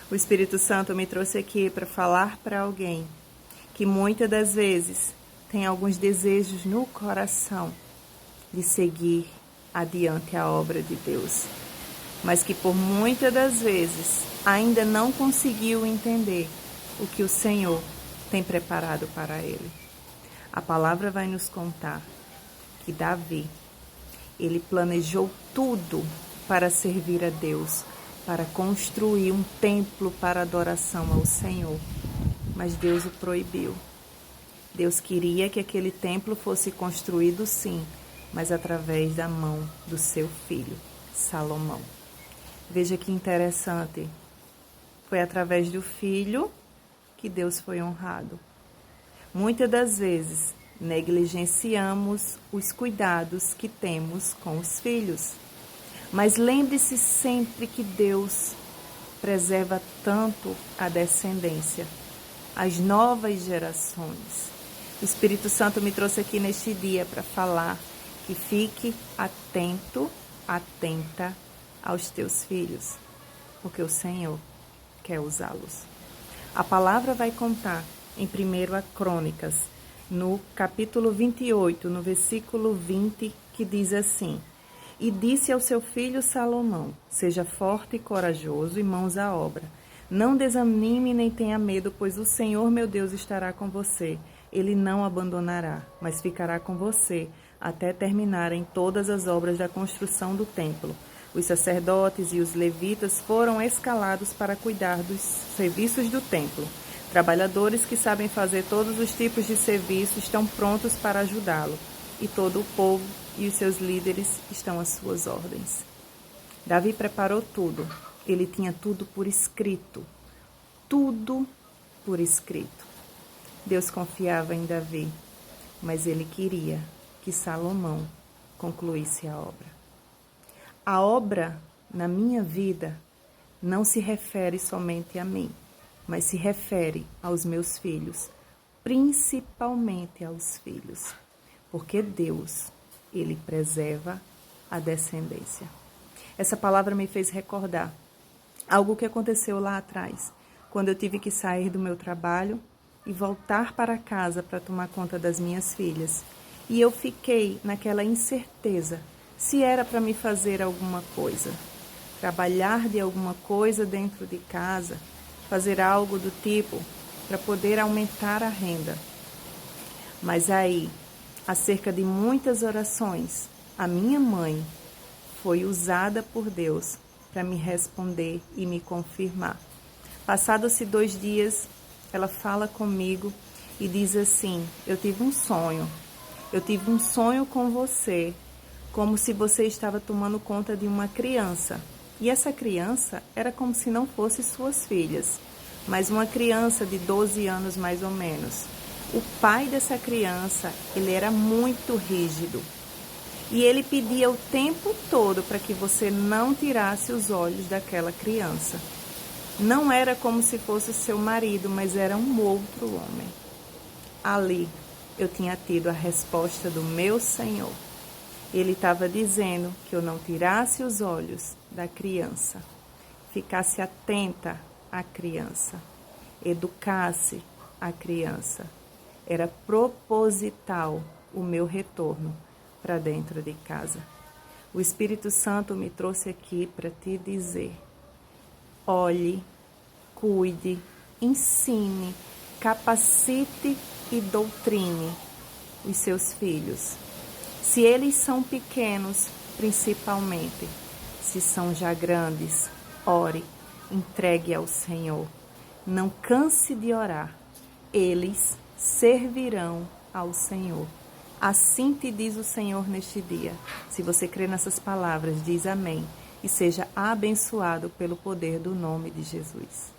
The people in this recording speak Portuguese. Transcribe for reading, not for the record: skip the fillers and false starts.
O Espírito Santo me trouxe aqui para falar para alguém que muitas das vezes tem alguns desejos no coração de seguir adiante a obra de Deus, mas que por muitas das vezes ainda não conseguiu entender o que o Senhor tem preparado para ele. A palavra vai nos contar que Davi, ele planejou tudo para servir a Deus, para construir um templo para adoração ao Senhor, mas Deus o proibiu. Deus queria que aquele templo fosse construído sim, mas através da mão do seu filho, Salomão. Veja que interessante, foi através do filho que Deus foi honrado. Muitas das vezes negligenciamos os cuidados que temos com os filhos, mas lembre-se sempre que Deus preserva tanto a descendência, as novas gerações. O Espírito Santo me trouxe aqui neste dia para falar que fique atento, atenta aos teus filhos, porque o Senhor quer usá-los. A palavra vai contar em 1 Crônicas, no capítulo 28, no versículo 20, que diz assim: E disse ao seu filho Salomão: Seja forte e corajoso e mãos à obra. Não desanime nem tenha medo, pois o Senhor meu Deus estará com você. Ele não abandonará, mas ficará com você até terminarem todas as obras da construção do templo. Os sacerdotes e os levitas foram escalados para cuidar dos serviços do templo. Trabalhadores que sabem fazer todos os tipos de serviço estão prontos para ajudá-lo, e todo o povo e os seus líderes estão às suas ordens. Davi preparou tudo. Ele tinha tudo por escrito. Tudo por escrito. Deus confiava em Davi, mas ele queria que Salomão concluísse a obra. A obra na minha vida não se refere somente a mim, mas se refere aos meus filhos, principalmente aos filhos, porque Deus, Ele preserva a descendência. Essa palavra me fez recordar algo que aconteceu lá atrás, quando eu tive que sair do meu trabalho e voltar para casa para tomar conta das minhas filhas. E eu fiquei naquela incerteza se era para me fazer alguma coisa, trabalhar de alguma coisa dentro de casa, fazer algo do tipo para poder aumentar a renda. Mas aí, acerca de muitas orações, a minha mãe foi usada por Deus para me responder e me confirmar. Passados-se 2 dias, ela fala comigo e diz assim: eu tive um sonho com você, como se você estava tomando conta de uma criança. E essa criança era como se não fosse suas filhas, mas uma criança de 12 anos mais ou menos. O pai dessa criança, ele era muito rígido. E ele pedia o tempo todo para que você não tirasse os olhos daquela criança. Não era como se fosse seu marido, mas era um outro homem. Ali eu tinha tido a resposta do meu Senhor. Ele estava dizendo que eu não tirasse os olhos da criança, ficasse atenta à criança, educasse a criança. Era proposital o meu retorno para dentro de casa. O Espírito Santo me trouxe aqui para te dizer: olhe, cuide, ensine, capacite e doutrine os seus filhos. Se eles são pequenos, principalmente. Se são já grandes, ore, entregue ao Senhor. Não canse de orar. Eles servirão ao Senhor. Assim te diz o Senhor neste dia. Se você crê nessas palavras, diz amém. E seja abençoado pelo poder do nome de Jesus.